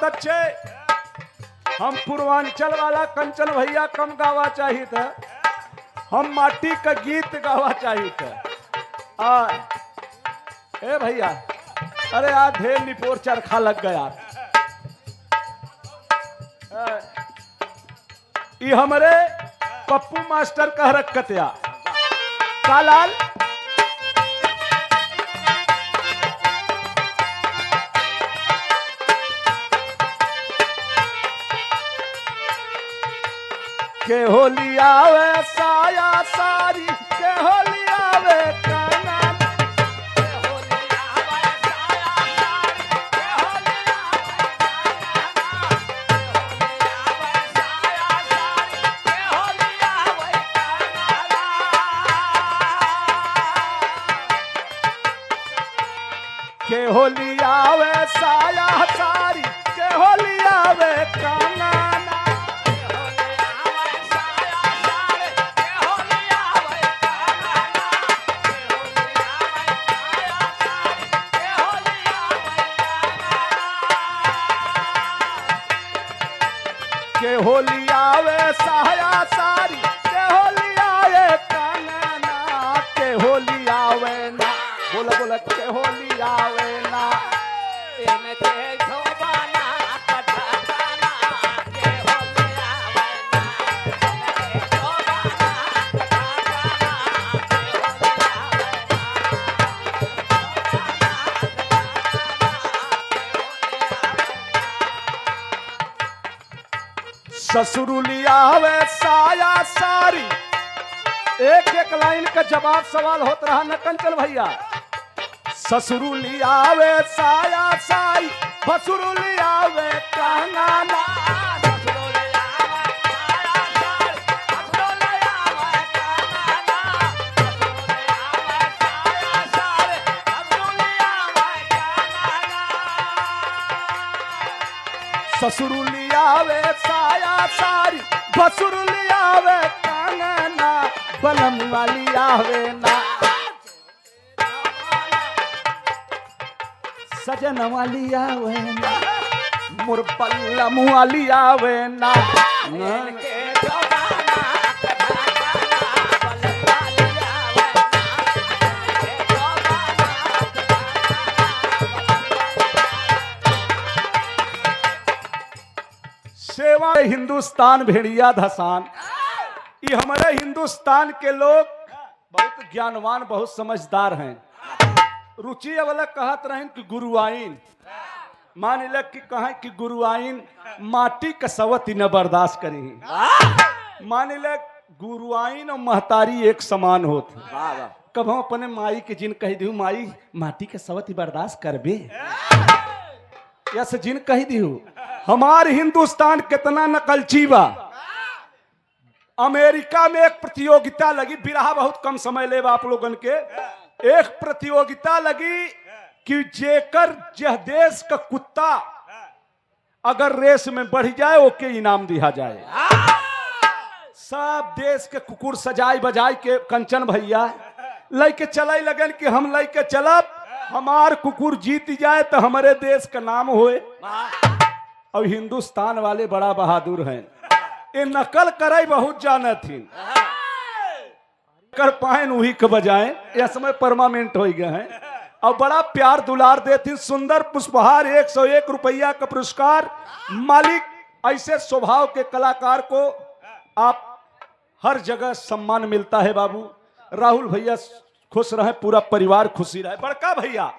बहुत अच्छे। हम पूर्वांचल वाला कंचन भैया कम गावा चाहिए था, हम माटी का गीत गावा चाहिए था। ए भैया, अरे आज ढेर निपोर चरखा लग गया। ये हमारे पप्पू मास्टर कह रखत्या कालाल के होली आवे साया सारी, के होली आवे काना, के होली आवे साया सारी, के होली आवे काना, के होली आवे साया सारी, के होली आवे साया सारी, के होली आवे काना। के होली आवे साया सारी, के होली आवे काना, के होली आवे ना, बोला बोला के होली आवे ना, इनके शोभाना कथाना, के होली आवे ना, इनके शोभाना कथाना, के ससुरुली आवे साया सारी। एक एक लाइन का जवाब सवाल होता रहा न कंचन भैया। ससुरुली आवे साया सारी, भसुरुली आवे कांगाना, ससुरुली आवे साया सारी, भसुरुली आवे कांगना, बलम वाली आवे ना, सजन वाली आवे ना, मुरपल्लम वाली आवे ना, सेवा हिंदुस्तान भेड़िया धसान। ये हमारे हिंदुस्तान के लोग बहुत ज्ञानवान, बहुत समझदार हैं। रुचि वाला कहत रहें कि गुरुआइन मान लग कि कहें कि गुरुआइन माटी कसवती न बर्दाश्त करी। मान लग गुरुआइन और महतारी एक समान होते। कब हम अपने माई के जिन कह दी माई माटी कसवती बर्दाश्त करबे, यस जिन कह दी हमार हिंदुस्तान कितना नकलची बा। अमेरिका में एक प्रतियोगिता लगी, बिरहा बहुत कम समय ले आप लोगन के। एक प्रतियोगिता लगी कि जेकर जह देश का कुत्ता अगर रेस में बढ़ जाए ओके इनाम दिया जाए। सब देश के कुकुर सजाई बजाई के कंचन भैया लेके चले लगन कि हम लेके चलब, हमार कुकुर जीत जाए तो हमारे देश का नाम होए। और हिंदुस्तान वाले बड़ा बहादुर हैं, ये नकल करे बहुत जाना थी, कर पाए वही के बजाय यह समय परमानेंट हो गए हैं। और बड़ा प्यार दुलार देती, सुंदर पुष्पहार 101 रुपया का पुरस्कार। मालिक ऐसे स्वभाव के कलाकार को आप हर जगह सम्मान मिलता है। बाबू राहुल भैया खुश रहे, पूरा परिवार खुशी रहे। बड़का भैया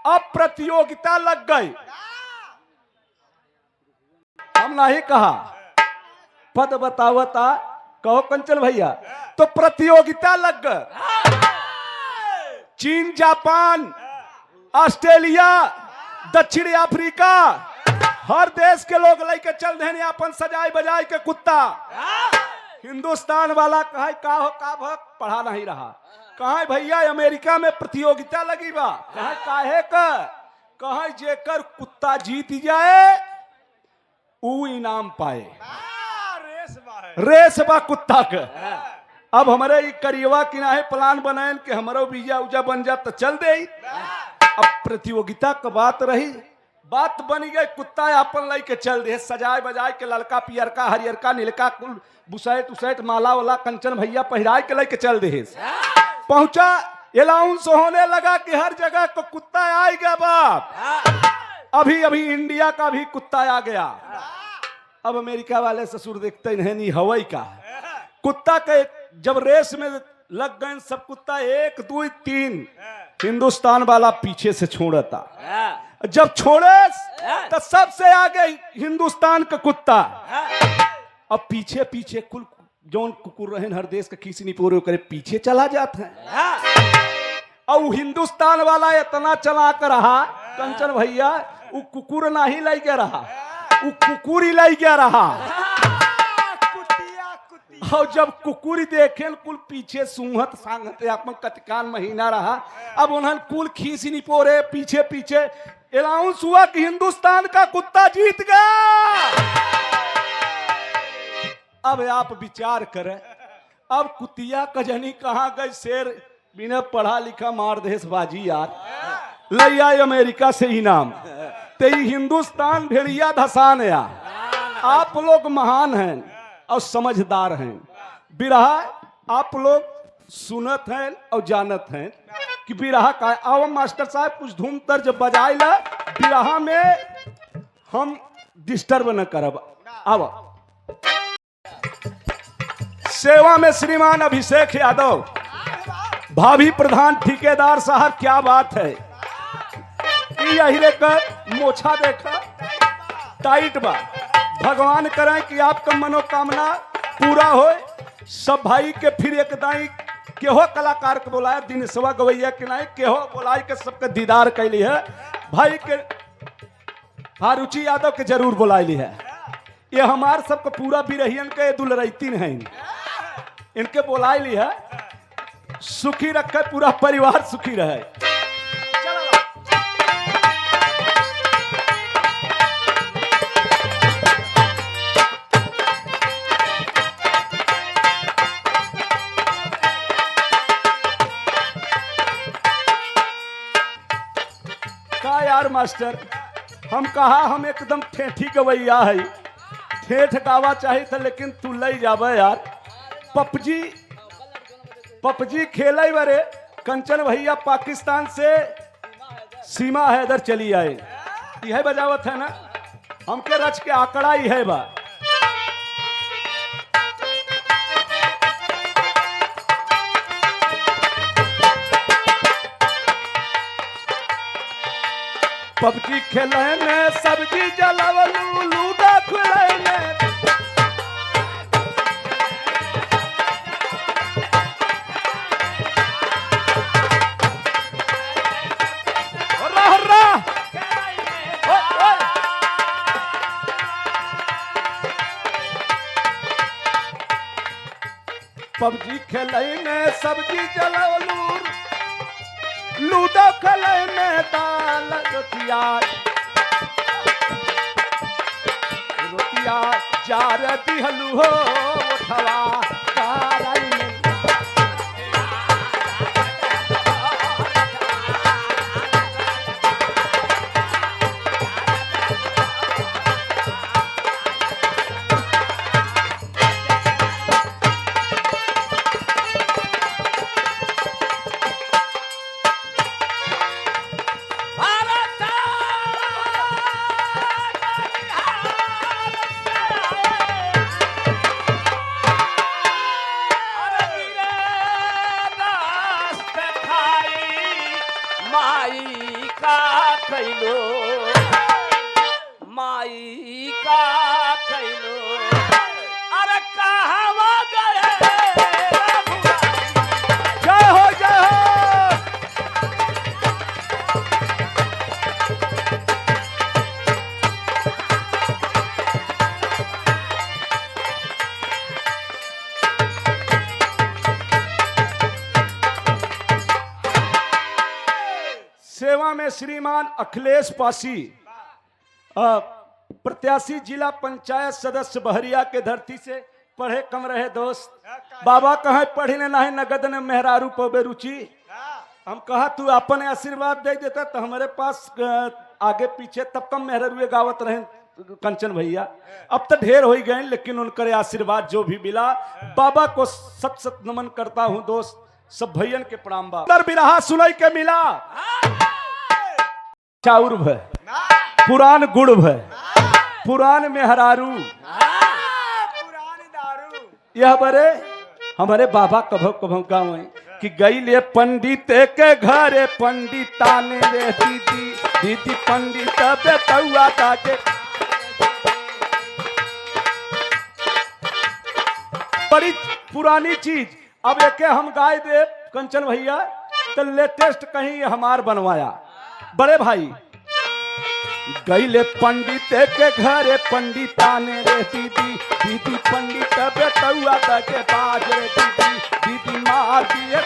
अब प्रतियोगिता लग गई, हम नहीं कहा पद बतावता, कहो कंचन भैया। तो प्रतियोगिता लग गई, चीन, जापान, ऑस्ट्रेलिया, दक्षिण अफ्रीका, हर देश के लोग लेके चल रहे हैं अपन सजाई बजाई के कुत्ता। हिंदुस्तान वाला कहे का हो का भक पढ़ा नहीं रहा, कहे भैया अमेरिका में प्रतियोगिता लगी बा, कहे काहे का, कहे जेकर कुत्ता जीत जाए ऊ इनाम पाए। रेस बा कुत्ता के। अब हमारे करियवा किनारे प्लान बनाए कि हमारा वीजा उजा बन जा तो चल दे। अब प्रतियोगिता की बात रही बात बनी गई, कुत्ता अपन लाई के चल दे, सजाए बजाए के ललका पियरका हरियरका नीलका कुल बुसैट उसैट माला वाला कंचन भैया पहिराए के लेके चल दे। पहुंचा, अनाउंस होने लगा कि हर जगह को कुत्ता आएगा बाप। अभी अभी इंडिया का भी कुत्ता आ गया। अब अमेरिका वाले ससुर देखते नहीं हवाई का कुत्ता के जब रेस में लग गए सब कुत्ता 1 2 3 हिंदुस्तान वाला पीछे से छोड़ता। जब छोड़े तो सबसे आगे हिंदुस्तान का कुत्ता। अब पीछे पीछे कुल जौन कुकुर रहे हर देश का किसी नहीं पूरे करे पीछे चला जाता है। और हिंदुस्तान वाला इतना चला कर रहा कंचन भैया, वो कुकुर ना ही लाई के रहा, वो कुकुर ही लाई के रहा। और जब कुकुरी देखे कुल पीछे सूंघत सांगत अपन कतकान महीना रहा। अब उन्हें कुल खींच नहीं पोरे, पीछे पीछे अनाउंस हुआ कि हिंदुस्तान का कुत्ता जीत गया। अब आप विचार करें, अब कुतिया कजनी कहाँ गई, शेर बिना पढ़ा लिखा मार देश बाजी यार, ले आए अमेरिका से इनाम, ते हिंदुस्तान भेड़िया धसान या। आप लोग महान हैं और समझदार हैं, बिरहा आप लोग सुनत हैं और जानत हैं कि बिरहा का। आओ मास्टर साहब कुछ धूम तर्ज बजाए ला, बिरहा में हम डिस्टर्ब न करब। आओ सेवा में श्रीमान अभिषेक यादव, भाभी प्रधान ठेकेदार साहब, क्या बात है। यही लेकर मोछा देखा टाइट बा। भगवान करें कि आपका मनोकामना पूरा हो। सब भाई के फिर एक दाई केहो कलाकार के बोलाया, दिनेशवा गवैया के नहीं केहो बोलाई के सबके दीदार कैली है। भाई के हारुचि यादव के जरूर बुलाईली है। ये हमार सबका पूरा बिरहियन के दुलरैतीन है, इनके बुलाईली है। सुखी रखे पूरा परिवार सुखी रहे। का यार मास्टर, हम कहा हम एकदम ठेठी गवैया है, ठेठ गावा चाहिए था लेकिन तू ले जावे यार। पबजी खेले बरे कंचन भैया पाकिस्तान से सीमा हैदर चली आए, यह बजावत है ना, हमके रच के आंकड़ा ही है बा। पबजी खेलने सब्जी जलावलू लूडो खेलने, पबजी खेलने सब्जी जलावलू लूडो खेलने दाल रोटिया रोटिया जार दिहलू हो उठवा कारई में। माई का खैलो, अरे कहावा गए। जय हो जय हो। सेवा में श्रीमान अखिलेश पासी, प्रत्याशी जिला पंचायत सदस्य बहरिया के धरती से, पढ़े कम रहे दोस्त बाबा कहे पढ़ी ने नहीं नगद ने मेहरारू पवे रुचि। हम कहा तू अपन आशीर्वाद दे देता तो हमारे पास आगे पीछे तब कम मेहरुए गावत रहे कंचन भैया। अब तो ढेर हो ही गए, लेकिन उनकर आशीर्वाद जो भी मिला, बाबा को सत सत नमन करता हूँ दोस्त। सब भैयन के प्रणाम बा। उधर बिरहा सुनाई के मिला, चाउर भय पुरान गुड़ भय पुरान मेहरारू, यह बरे हमारे बाबा कभव कभव गाँव कि गई ले पंडित के घरे पंडिताने रे दीदी दीदी पंडित बेटुआ ताके बड़ी पुरानी चीज। अब एक हम गाय दे कंचन भैया तो लेटेस्ट कहीं हमार बनवाया। बड़े भाई गईले पंडित के घरे पंडिताने रे दीदी दीदी पंडित बेटुआ ताके बाज रे दीदी दीदी मार दिए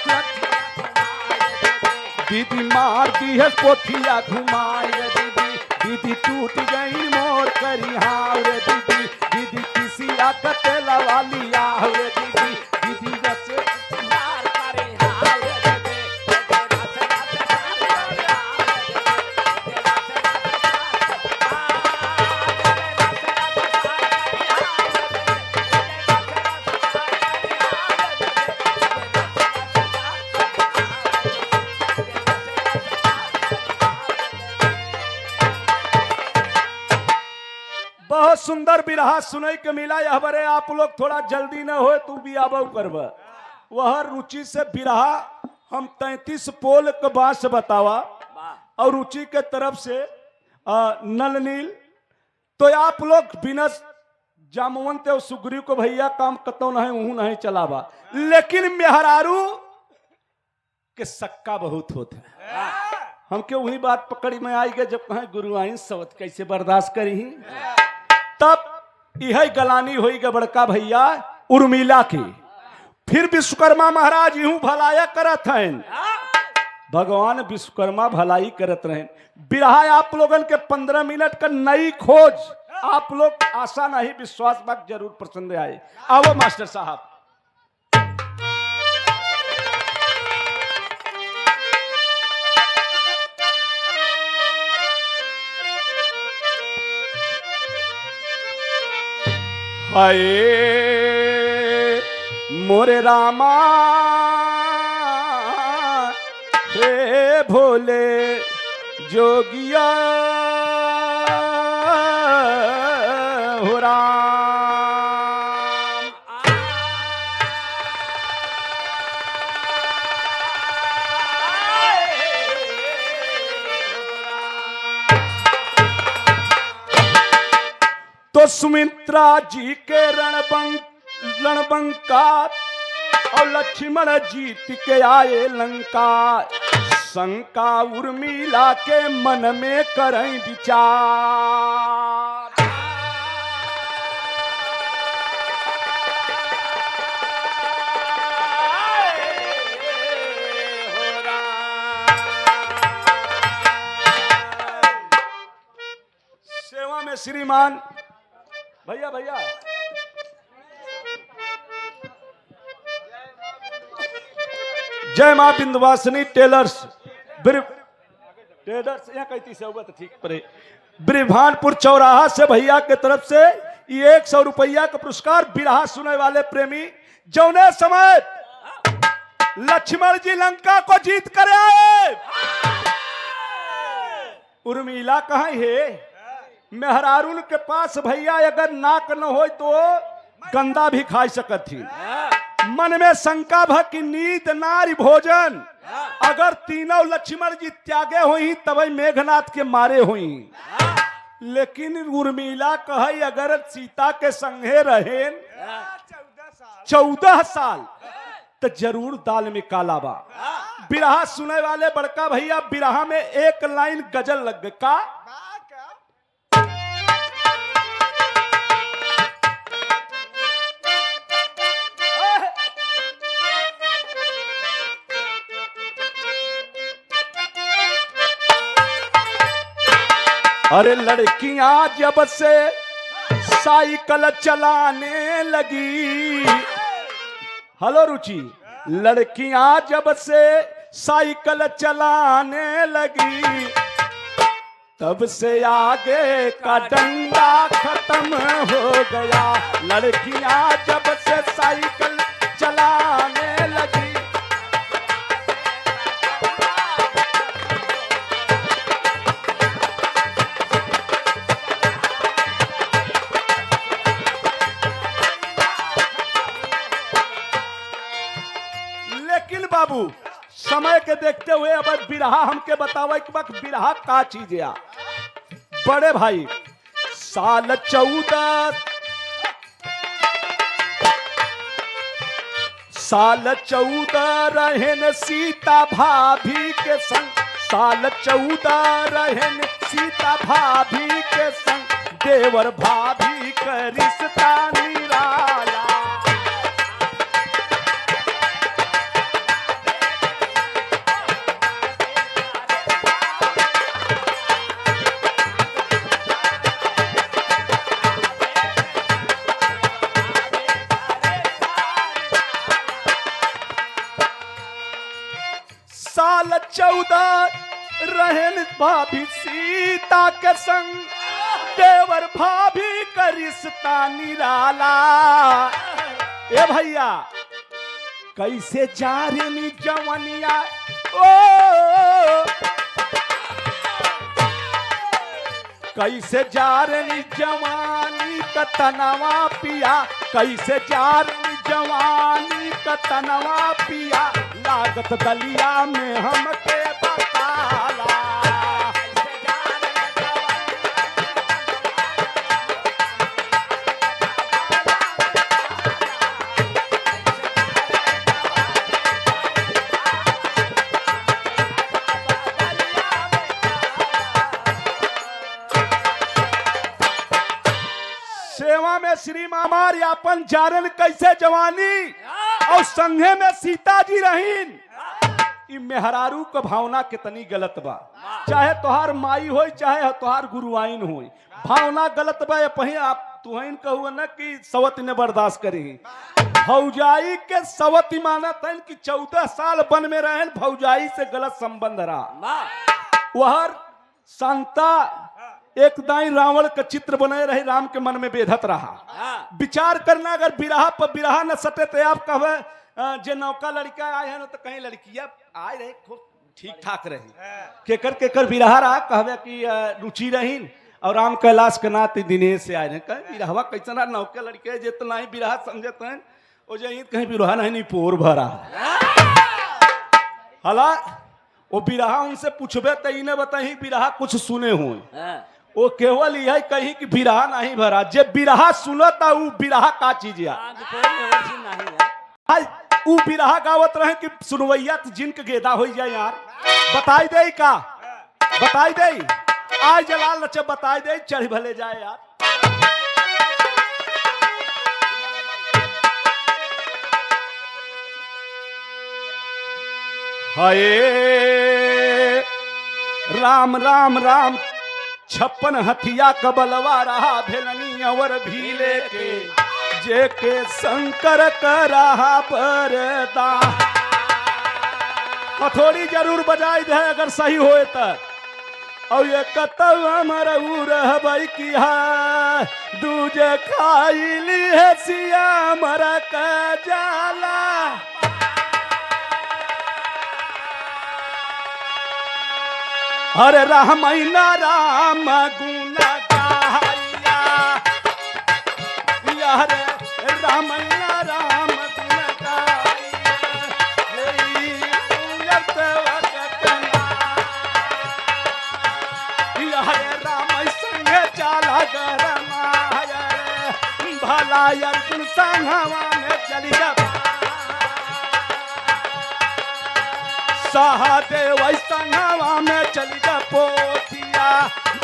दीदी मार दिए पोथिया घुमाए रे दीदी दीदी टूट गई मोर करी हाव रे दीदी दीदी किसी आकतेला वाली आव रे दीदी दीदी बस मार करे हाव रे बहुत सुंदर बिरहा सुनई के मिला। यह बरे आप लोग थोड़ा जल्दी न हो तू भी आबो करब। वह रुचि से बिरहा हम 33 पोल के बात से बतावा और रुचि के तरफ से नल नील। तो आप लोग बिना जामवंत और सुग्रीव को भैया काम कतो नहीं ऊँ नहीं चलावा, लेकिन मेहरारू के सक्का बहुत होता है। हमके वही बात पकड़ी में आई गए जब कहें गुरु आई सवत कैसे बर्दाश्त करी, तब यह गलानी हुई गे बड़का भैया उर्मिला की। फिर विश्वकर्मा महाराज यूं भलाया करत हैं, भगवान विश्वकर्मा भलाई करत रहे। बिरहा आप लोगन के 15 मिनट का नई खोज, आप लोग आशा नहीं विश्वास बात जरूर पसंद आए। आओ मास्टर साहब। हाय मोरे रामा हे भोले जोगिया हो राम। तो सुमित्रा जी के रणबंका और लक्ष्मण जीत के आए लंका, शंका उर्मिला के मन में करें विचार। सेवा में श्रीमान भैया भैया जय मां बिंदवासिनी टेलर्स यहाँ कहती से हुआ तो ठीक पड़े। ब्रिभानपुर चौराहा से भैया के तरफ से ये 100 रुपया का पुरस्कार। बिरहा सुने वाले प्रेमी जौने समय लक्ष्मण जी लंका को जीत कर आए, उर्मिला कहाँ है? मेहरारून के पास भैया अगर नाक न हो तो गंदा भी खा सकत थी। मन में शंका भ कि नीत नारी भोजन, अगर तीनों लक्ष्मण जी त्यागे हुई तब मेघनाथ के मारे हुई। लेकिन उर्मिला कहे अगर सीता के संगे रहे 14 साल तो जरूर दाल में काला बा। बिरहा सुने वाले बड़का भैया बिरहा में एक लाइन गजल लग गई का। अरे लड़कियां जब से साइकिल चलाने लगी, हेलो रुचि, लड़कियां जब से साइकिल चलाने लगी तब से आगे का डंडा खत्म हो गया, लड़कियां जब से साइकिल चलाने लगी। लेकिन बाबू समय के देखते हुए अब बिरहा हमके बतावा कि वक्त बिरहा का चीज है। बड़े भाई साल 14 रहन सीता भाभी के संग, साल 14 रहन सीता भाभी के संग, देवर भाभी का रिश्ता निराला। साल 14 रहन भाभी सीता के संग, देवर भाभी का रिश्ता निराला। ए भैया कैसे जा रे जवनिया, ओ कैसे जा रे जवानी का तनवा पिया, कैसे जा रे जवानी का तनवा पिया, लागत दलिया में हमके बताला। सेवा में श्री मामार यापन जारन कैसे जवानी, और संघे में सीता जी रहीन। ई मेहरारू का भावना कितनी गलत बा, चाहे तोहार माई हो चाहे तोहार गुरुआइन हो, भावना गलत बा। पही आप तुहन कहू न कि सवत ने बर्दाश्त करी, भौजाई के सवती मानत है कि 14 साल वन में रहन, भौजाई से गलत संबंध रहा। वह शांता एक दाई रावण का चित्र बने रहे, राम के मन में बेधत रहा। विचार करना अगर बिरहा पर बिरहा न सटे तो आप कहे जे नौका लड़का आए हैं तो कहीं लड़कियां आए रहे खूब ठीक ठाक रही, केकर बिरहा रहा कहवे कि रुचि रहीन, और राम कैलाश के नाथ दिनेश से आए रहे। कहीं बिरहवा कैसा नौके लड़के जितना ही बिरहा समझते हैं वो जे कहीं बिरहा नहीं पोर भरा। हला वो बिरहा उनसे पूछबे तो इन्हें बताही बिरहा कुछ सुने हुए, वो केवल यही कही कि बिरहा नहीं भरा। जे बिरहा सुनता वो बिरहा का चीज है, वो बिरहा गावत रहे कि सुनवैया जिनक गेदा हो जाए यार। बताई दे का बताई दे, आज जलाल नचे बताई दे, चढ़ भले जाए यार। हाय राम राम राम 56 हथिया कबलवा रहा, भेलनी अवर भी लेके जेके शंकर करा परदा। हथौड़ी जरूर बजाई दे अगर सही होए तो, और ये कतव अमर रहबई की है, दूजे खाई ली है सिया मर का जाला। हरे रामैना राम गुण गाया, हरे रामैना राम गुण गाया, हरे राम संगे चाला गरमाया, भला अर्जुन संघवा में चली जा। सहदेव संघवा में चली जा पोथिया,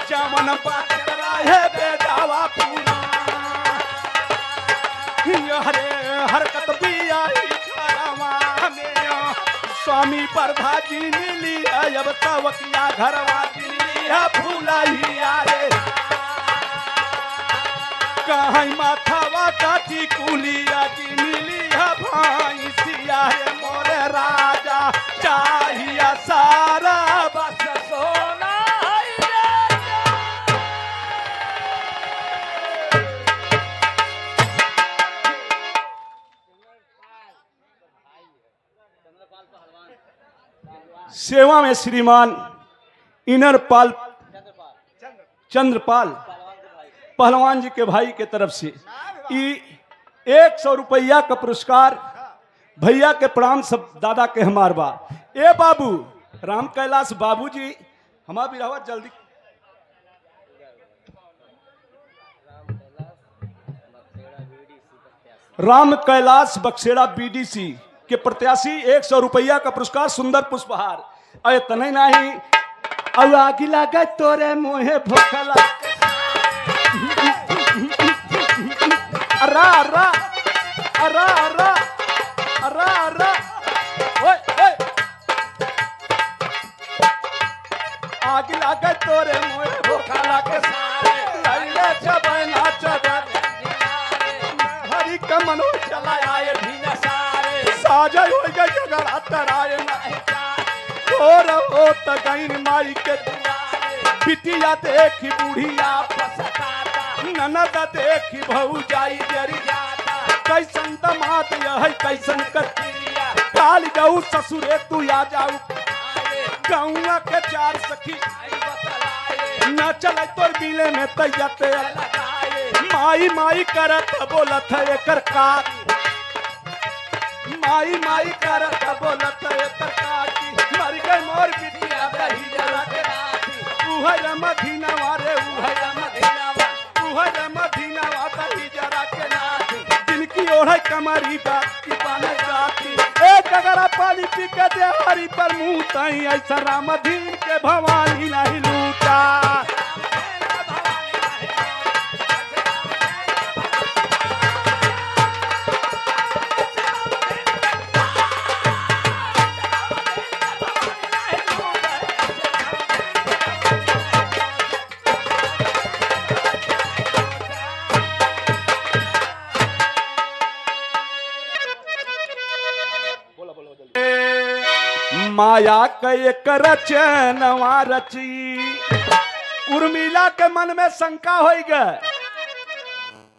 जमन बात रहे बेदावा पूरा। हरे हरकत भी आई घरवा में, स्वामी प्रभा जी मिली अब सवकिया घरवा दिल्ली है फूला ही आरे। कहीं माथावा काटी कुलिया जी मिली है भाई सिया है मोरे राजा, चाहिए सारा बस सोना। सेवा में श्रीमान इनरपाल चंद्रपाल पहलवान जी के भाई के तरफ से 100 रुपया का पुरस्कार भैया के प्रणाम सब दादा के हमार बा। ए बाबू राम कैलाश बाबू जी हमार भी रहो जल्दी। राम कैलाश बक्सेड़ा बीडीसी के प्रत्याशी 100 रुपया का पुरस्कार सुंदर पुष्पहार। अरे तने नहीं अब आगे लगे तोरे मोहे भोखला अरा अरा अरा अरा अरा अरा ओए ओए आगे लगे तोरे मोहे भोखला के सारे लैले चबना चबन हरि कमनो चला आए भीना सारे साजा हो गए झगड़ा तराए नहीं और हो तगैन माई के बिटिया देखी बुढ़िया फसकाता ननद देखी भौजाई जरी जाता कैसन दमाद यह कैसन कतिया काल जाऊ ससुरे तू आ जाऊ गौवा के चार सखी न चले तोर बिले में तैयते माई माई करत बोलत है एकर काक माई माई करत बोलत है एकर काकी मर गए मोर बिटिया दही जरा के नाथी उहर मदीनावा रे उहर मदीनावा दही जरा के नाथी जिनकी ओढ़ कमरी बात की पाने गाती एक अगर पानी पी के दे हरी पर मुंह तई ऐसा रामधीन के भवानी नहीं लूटा। माया के रचनवा रची उर्मिला के मन में शंका हो गए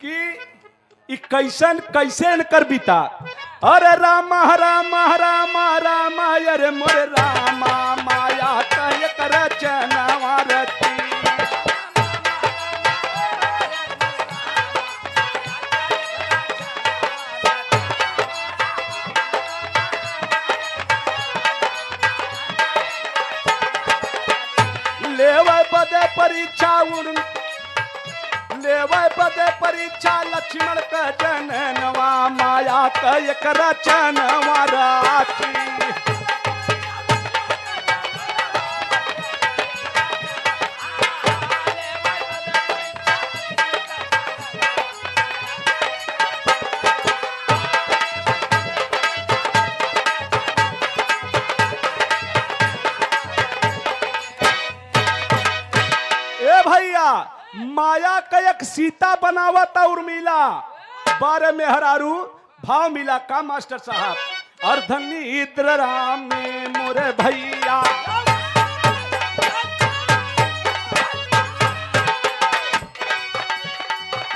कि कैसन कैसे कर बीता। अरे राम राम राम राम अरे मोरे रामा माया के रचनवा रची लेवे बदे परीक्षा लक्ष्मण का जननवा माया का एक रचनवा राची माया का एक सीता बनावता उर्मिला 12 मेहरारू भाव मिला का मास्टर साहब अर्धनी इद्र राम में मोरे भैया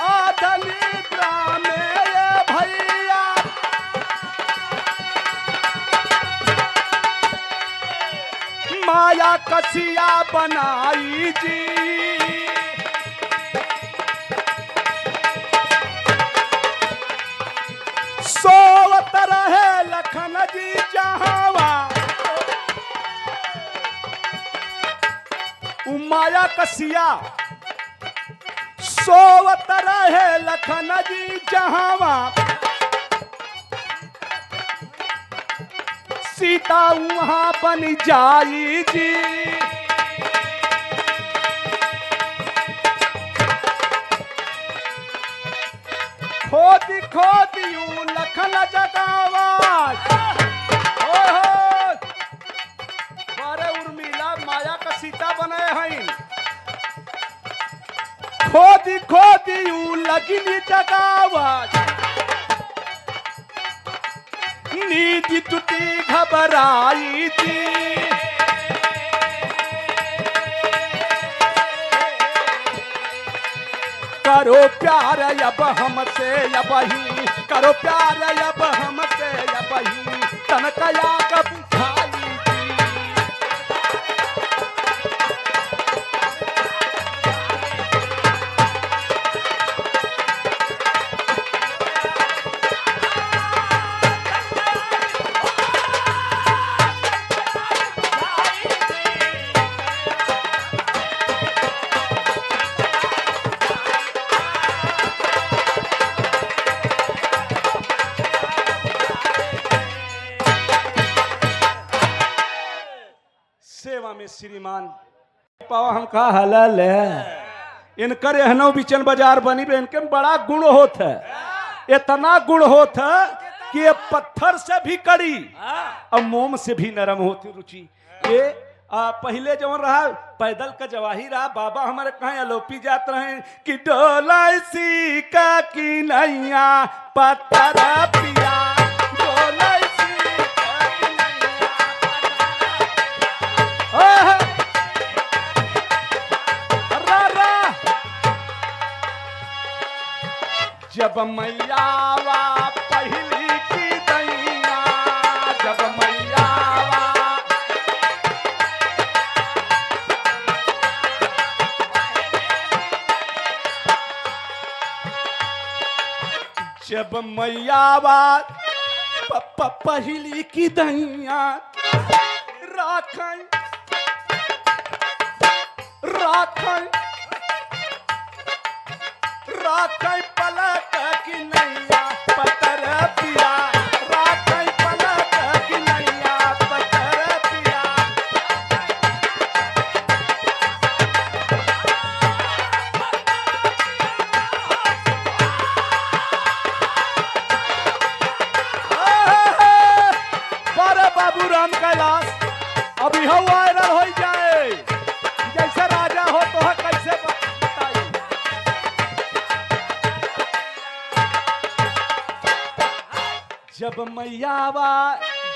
अर्धनी इद्र में भैया माया कसिया बनाई जी सोवत रहे लखन जी जहावा माया कसिया सोवत रहे लखन जी जहावा सीता वहां बन जाई जी खोदी खोदी लखन जगावाज बारे उर्मिला माया का सीता बने हैं खोदी खोदी लगिनी जगावाज नींद टूटी घबराई थी करो प्यार अब हमसे अब ही करो प्यार अब हमसे अब ही तनकया का बुझाई थी में श्रीमान पावा हम का हलल है इनकर एहनो बिचन बाजार बनी बे इनके में बड़ा गुण होत है, इतना गुण होत है कि ये पत्थर से भी कड़ी और मोम से भी नरम होती रुचि। ये पहले जवन रहा पैदल का जवाही रहा, बाबा हमारे कहे अलोपी जात रहे कि डोलाइसी का की नैया पत्थर पिया डोलाइसी का की नैया जब मैयावा पहली की दैया जब मैयावा जब मैयावा पहली की दैया राखन राखन राखै पलक की नैया पत्थर पिया राखै पलक की नैया पत्थर पिया। बड़े बाबू राम कैलाश अभी हो वायरल हो जाए जैसे राजा हो तो है कैसे जब मैयावा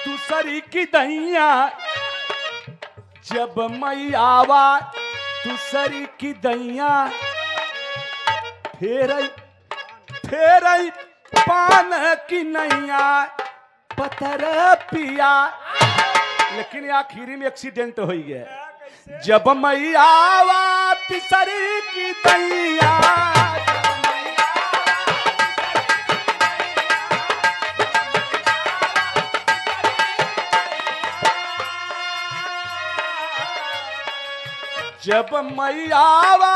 दूसरी की दैया जब मैयावा दूसरी की दैया फेर फेर पान की नैया पत्थर पिया। लेकिन आखिरी में एक्सीडेंट हो गया जब मैयावा तीसरी की दैया जब मैयावा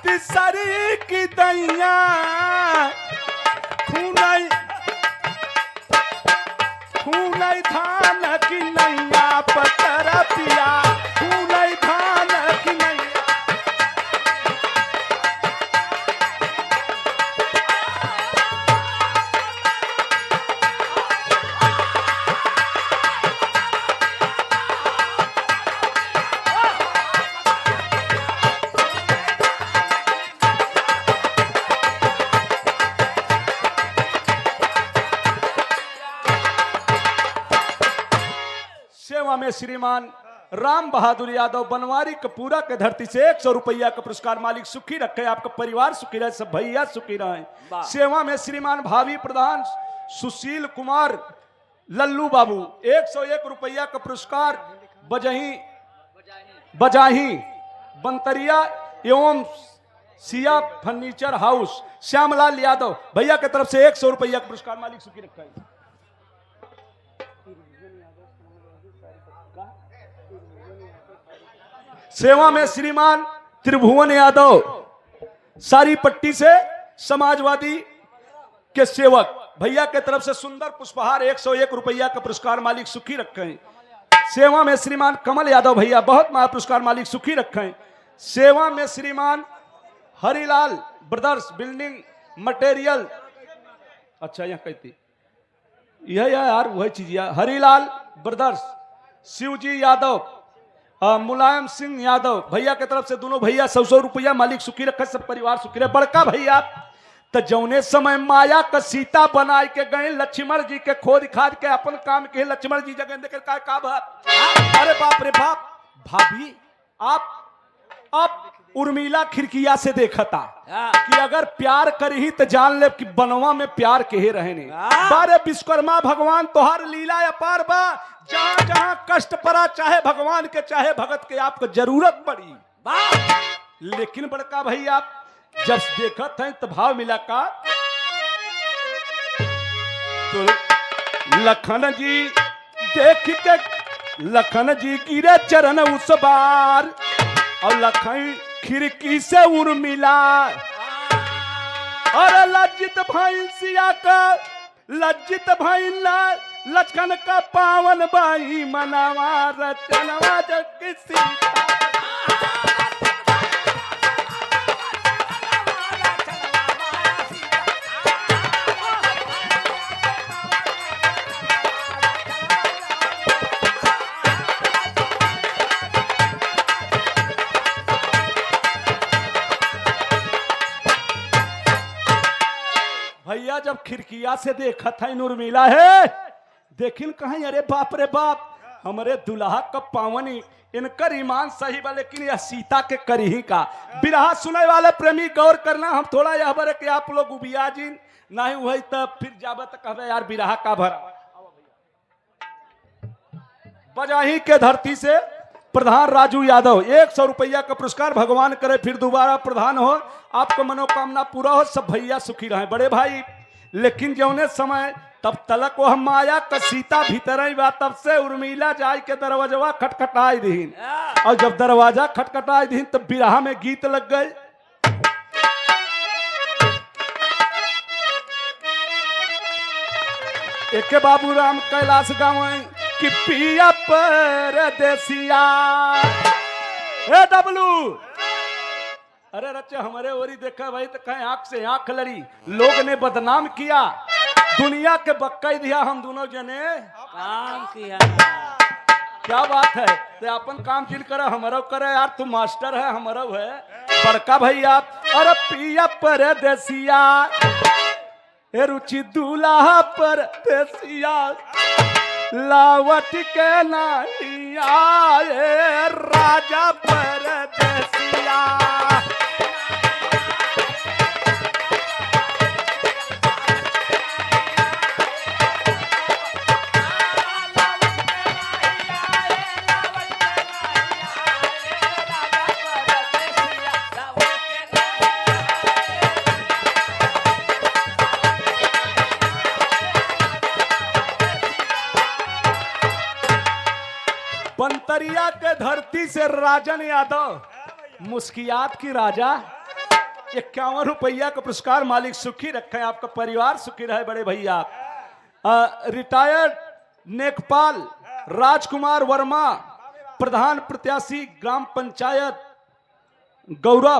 तीसरी की दैया खूनई खूनई धान की नैया पत्थर पिया खूनई धान की नैया। सेवा में श्रीमान राम बहादुर यादव बनवारी कपूरा के धरती से 100 रुपया का पुरस्कार मालिक सुखी रखे आपका परिवार सुखी रहे सब भैया सुखी रहे। सेवा में श्रीमान भावी प्रधान सुशील कुमार लल्लू बाबू 101 रुपया का पुरस्कार बजाही बंतरिया एवं सिया फर्नीचर हाउस श्यामलाल यादव भैया की तरफ से 100 रुपया का पुरस्कार मालिक सुखी रखे। सेवा में श्रीमान त्रिभुवन यादव सारी पट्टी से समाजवादी के सेवक भैया के तरफ से सुंदर पुष्पहार 101 रुपया का पुरस्कार मालिक सुखी रखें। सेवा में श्रीमान कमल यादव भैया बहुत महा पुरस्कार मालिक सुखी रखें। सेवा में श्रीमान हरिलाल ब्रदर्स बिल्डिंग मटेरियल अच्छा यहाँ कहती यह यार वही चीज यार हरिलाल ब्रदर्स शिवजी यादव मुलायम सिंह यादव भैया के तरफ से दोनों भैया 100 रुपया मालिक सुखी रखे सब परिवार सुखी रहे। बड़का भैया तो जौने समय माया का सीता बना के गए लक्ष्मण जी के खोद खाद के अपन काम के लक्ष्मण जी जगह देकर का बात अरे बाप रे बाप भाभी आप उर्मिला खिड़किया से देखा था कि अगर प्यार करी तो जान ले कि बनवा में प्यार के रहे बारे विश्वकर्मा भगवान तोहार लीला अपार बा जहां जहां कष्ट पड़ा चाहे भगवान के चाहे भगत के आपको जरूरत पड़ी। लेकिन बड़का भैया जब देखत है तो भाव मिला का तो लखन जी देख के लखन जी गिरे चरण उस बार और लखन खिड़की से उर्मिला अरे लज्जित भइल सिया का लज्जित भइल लक्षण का पावन बाई मनवा रचनवा जग सीता। भैया जब खिड़किया से देखा था उर्मिला है देखिन कहीं अरे बाप रे बाप हमारे दुल्हा का पावनी इनकर ईमान सही बा लेकिन यह सीता के करही का। बिरहा सुने वाले प्रेमी गौर करना हम थोड़ा यह बरे कि आप लोग उबिया जी नहीं हुई तब फिर जाबे तो कहबे यार बिरहा का भरा। बजाही के धरती से प्रधान राजू यादव 100 रुपया का पुरस्कार। भगवान करे फिर दोबारा प्रधान हो, आपको मनोकामना पूरा हो, सब भैया सुखी रहे बड़े भाई। लेकिन जौने समय तब तलक वो हम माया का सीता भीतर ही बा, तब से उर्मिला जाय के दरवाजा खटखटाई दीन और जब दरवाजा खटखटाई दीन तब बिरहा में गीत लग गए। एक बाबू राम कैलाश गाँव कि पिया परदेसिया ए डबलू अरे रच्चे हमारे ओरी देखा भाई तो कहीं आंख से आंख लड़ी। लोग ने बदनाम किया, दुनिया के बक्कई दिया, हम दोनों जने काम किया। क्या बात है तो अपन काम चिल करे हमारा करे यार, तू मास्टर है हमारा है बड़का भैया। अरे पिया परदेसिया ए रुचि दूल्हा परदेसिया लावट के नहीं आए राजा परदेसिया। बंतरिया के धरती से राजन यादव मुस्कियात की राजा 51 रुपया का पुरस्कार। मालिक सुखी रखे, आपका परिवार सुखी रहे बड़े भैया। रिटायर्ड नेकपाल राजकुमार वर्मा प्रधान प्रत्याशी ग्राम पंचायत गौरव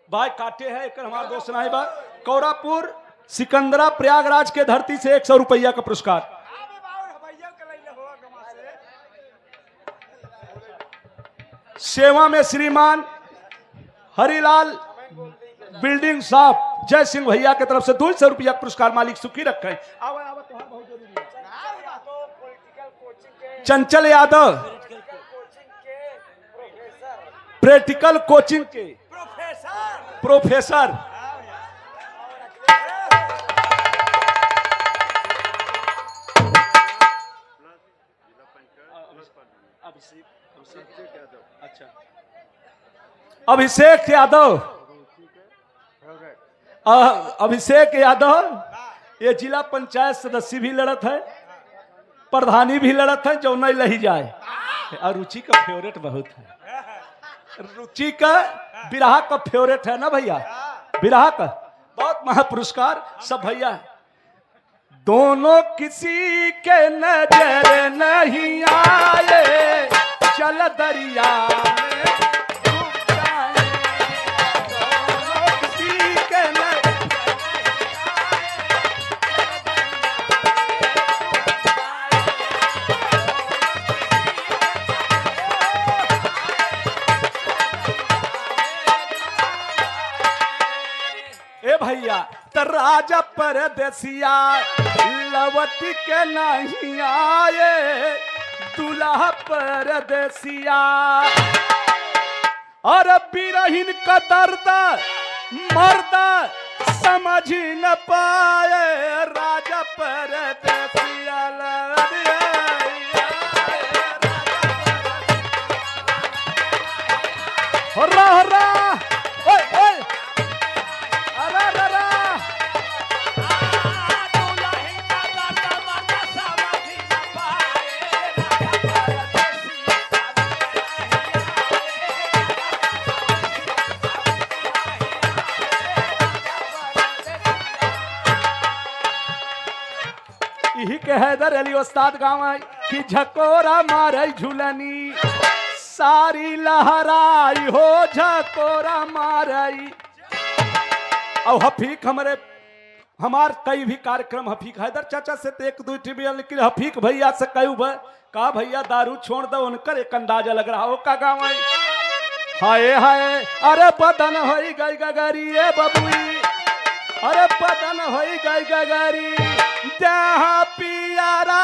भाई काटे है एक हमारा दोस्त नहीं बा कौरापुर सिकंदरा प्रयागराज के धरती से 100 रुपया का पुरस्कार। सेवा में श्रीमान हरिलाल बिल्डिंग साहब जय सिंह भैया की तरफ से 200 रुपया पुरस्कार। मालिक सुखी रखे। चंचल यादव प्रैक्टिकल कोचिंग के प्रोफेसर। अच्छा अभिषेक यादव अभिषेक यादव ये जिला पंचायत सदस्य भी लड़त है, प्रधानी भी लड़त है, जो नहीं लही जाए। और रुचि का फेवरेट बहुत है, रुचि का बिरहा का फेवरेट है ना भैया, बिरहा का बहुत महापुरस्कार सब भैया। दोनों किसी के नजर नहीं आए चल दरिया में डूब जाए। दोनों किसी के ए भैया तो राजा परदेसिया लवट के नहीं आए दूल्हा परदेसिया। और बिरहिन का दर्द मर्द समझ न पाए राजा परदेसिया। हो रहा हैदर अली उस्ताद गाँव कि झकोरा मारे झूलनी सारी लहराई हो झकोरा मारई। और हफीक हमार कई भी कार्यक्रम हफीक हैदर चाचा से तो एक दो टीवी, लेकिन हफीक भैया से कई का भैया दारू छोड़ दो, उनकर एक अंदाजा लग रहा हो का गाँव हाय हाय अरे बदन होई गई गगरी ए बबुई, अरे बदन होई गई गगरी जहाँ पियारा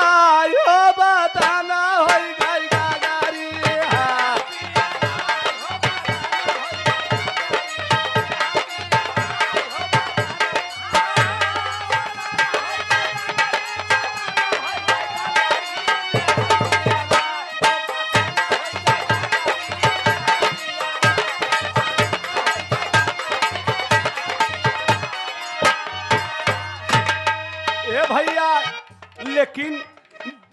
हो बदन होई गई गगरी। भैया लेकिन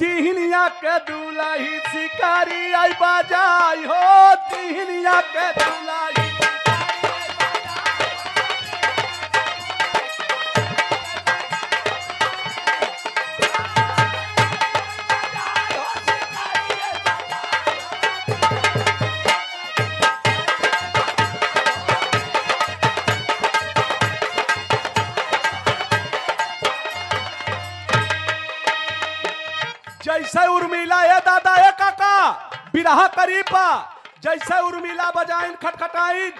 दिहनिया के दुलाही शिकारी आई बाजाई हो, दिहनिया के दुलाही जैसे उर्मिला ए दादा ए काका बिरहा करीबा, जैसे उर्मिला बजाइन खटखटाइन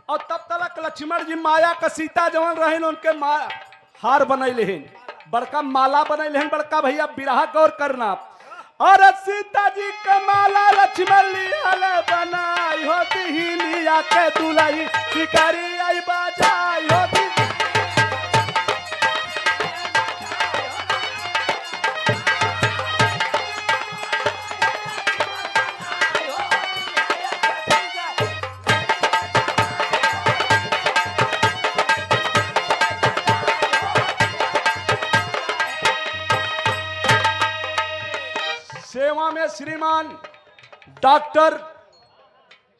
और तब तक लक्ष्मण जी माया का सीता जवन रहन उनके हार बनैले हन, बड़का माला बनैले हन बड़का भैया बिरहा गौर करना। और सीता जी के माला लक्ष्मण लिहल बनाई हो दिहनिया के दुलही शिकारी आई बाजाई हो। सेवा में श्रीमान डॉक्टर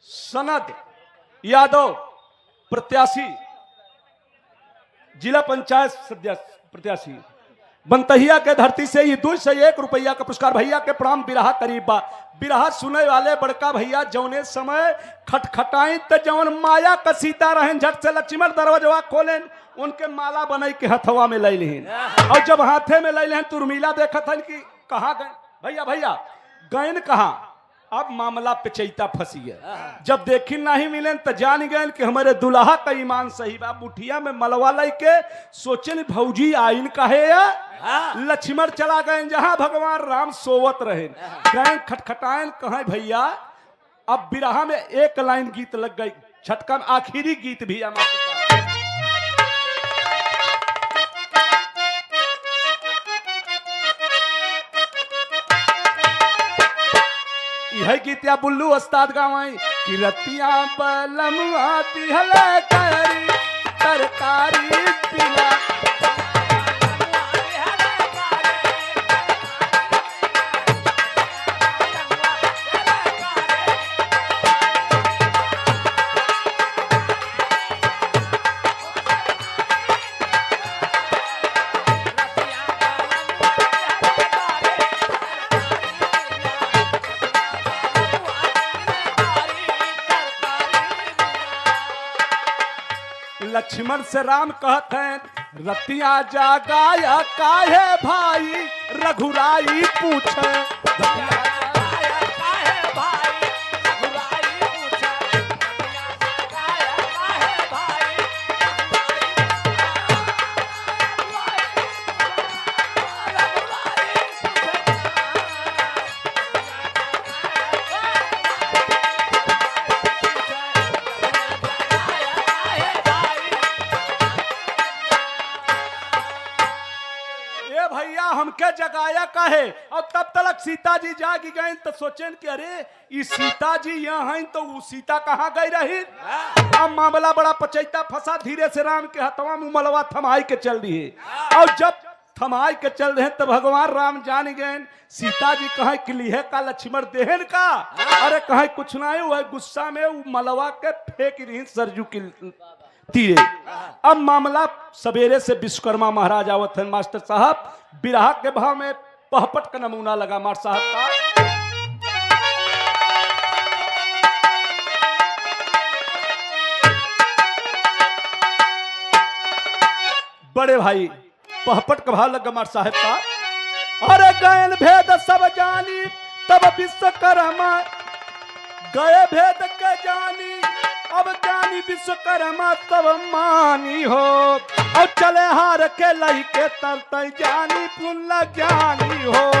सनद यादव प्रत्याशी, जिला पंचायत प्रत्याशी बनतहिया के धरती से ही 2 से 1 रुपया का पुरस्कार भैया के प्रणाम। बिरहा करीबा बिरहा सुने वाले बड़का भैया जौने समय खटखटाई तो जौन माया का सीता रहन झट से लक्ष्मण दरवाजा खोलेन उनके माला बनाई के हथवा में ले लिहिन, और जब हाथे में ले लिहिन तो उर्मिला देखत हन कि कहाँ गए भैया गैन कहा। अब मामला पे चैता फंसी है, जब देखी नहीं मिले तो जान गए कि हमारे दुल्हा का ईमान सही बा। मुठिया में मलवा लाई के सोचन भौजी आइन कहे या लक्ष्मण चला गए जहां भगवान राम सोवत रहे, गए खटखटायन कहे भैया। अब बिरहा में एक लाइन गीत लग गई, छटका में आखिरी गीत भी यह गीतिया बुल्लू उस्ताद गावाई कि रतिया बलमुआ दिहल करी तरकारी पिला। लक्ष्मण से राम कहते हैं रतिया जागाया काहे भाई रघुराई पूछे। भैया हमके जगाया काहे। और तब तक सीता जी जागी गए तो सोचेन कि अरे ये सीता जी यहाँ हैं तो वो सीता कहाँ गई रही। अब मामला बड़ा पचैता फंसा, धीरे से राम के हथवा में मलवा थमाई के चल रही है। और जब थमाई के चल रहे तो भगवान राम जान गए सीता जी कहे कि लिहे का लक्ष्मण देहन का। अरे कहे कुछ ना हुआ, गुस्सा में वो मलवा के फेंक रही सरजू की तीरे। अब मामला सवेरे से विश्वकर्मा महाराज आवत है मास्टर साहब, बिरहा के भाव में पहपट का नमूना लगा मार साहब का। बड़े भाई पहपट का भाव लगा मार साहब का। अरे गयन भेद सब जानी तब विश्वकर्मा, गए भेद के जानी अब ज्ञानी विश्वकर्मा तब मानी हो। और चले हार के लई के तरत जानी पुण्य ज्ञानी हो।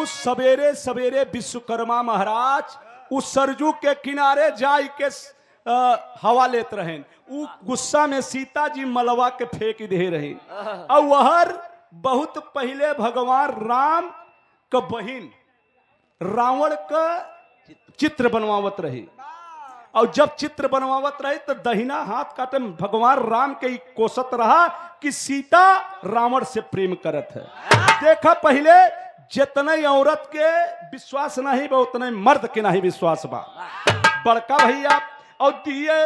सवेरे सवेरे विश्वकर्मा महाराज उस सरजू के किनारे जाई के हवा लेत रहे। उ गुस्सा में सीता जी मलवा के फेंक दे रहे। और वहर बहुत पहले भगवान राम का बहिन रावण का चित्र बनवावत रही। और जब चित्र बनवावत रही तो दहिना हाथ काटे भगवान राम के कोसत रहा कि सीता रावण से प्रेम करत है। देखा पहले जितने औरत के विश्वास नहीं बा उतने मर्द के नहीं विश्वास बा। बड़का भैया और दिए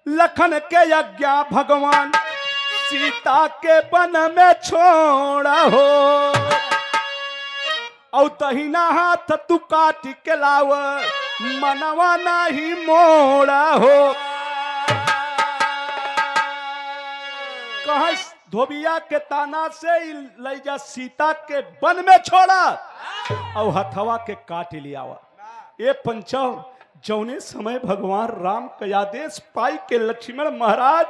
लखन के आज्ञा भगवान सीता के वन में छोड़ा हो। और दहिना हाथ तू काट के लाव मनवा नहीं मोड़ा हो। कहा धोबिया के ताना से ले जा सीता के वन में छोड़ा और हथवा के काट लिया। ये पंचव जौने समय भगवान राम का आदेश पाई के लक्ष्मण महाराज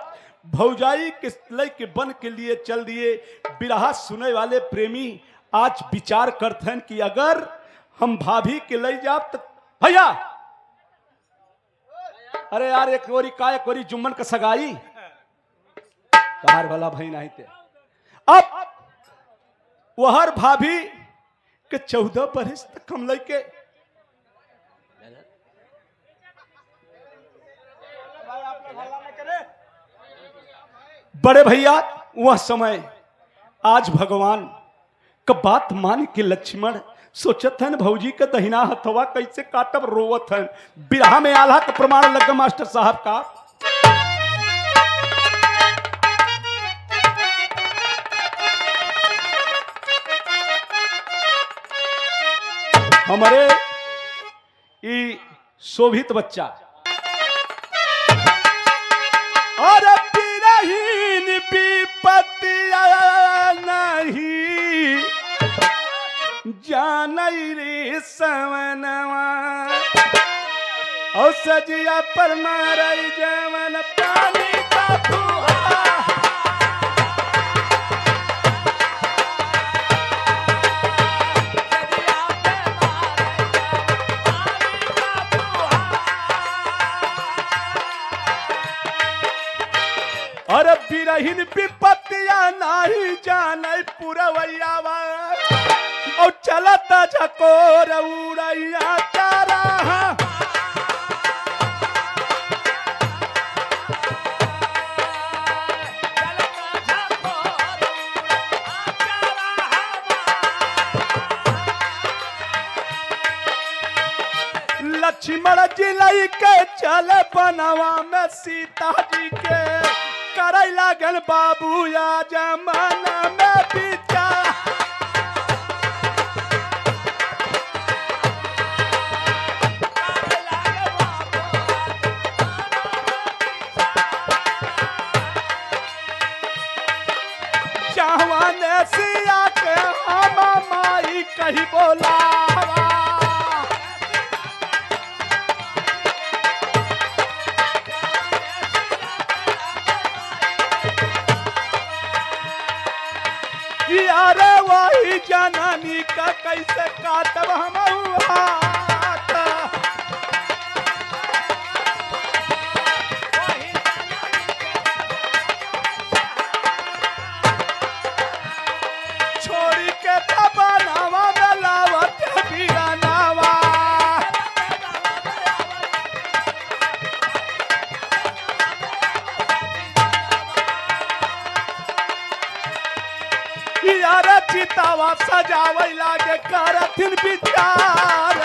भौजाई के लय के वन के लिए चल दिए। बिरहा सुने वाले प्रेमी आज विचार करते हैं कि अगर हम भाभी के ले जा तो भैया अरे यार एक ओरी जुम्मन का सगाई बाहर वाला भाई नहीं थे। अब वहर भाभी के 14 बरस तक हम लेके बड़े भैया वह समय आज भगवान का बात मान के लक्ष्मण सोचत हन भौजी के दहिना हथवा कैसे काटब रोवत हन। बिरहा में आल्हा का प्रमाण लगा मास्टर साहब का। हमारे ई शोभित बच्चा और बिरहीन विपत्तिया नहीं जानई रे सवनवा। और सजिया पर मारई जवन पानी का फुहार। अरे बिरहीन विपत्तिया नहीं जाने पुरवैया और चलता झकोर उड़ैया चारा। लक्ष्मण जी लई के चल बनवा में सीता जी के करे लागल बाबू या जमाना में विचार। जवान सिया के हम माई कही बोला अरे वही जननी का कैसे काटब हम हाथ। छोड़ी के बनावा में लावत बिगानावा। यार चितावा सजावे लागे करथिन विचार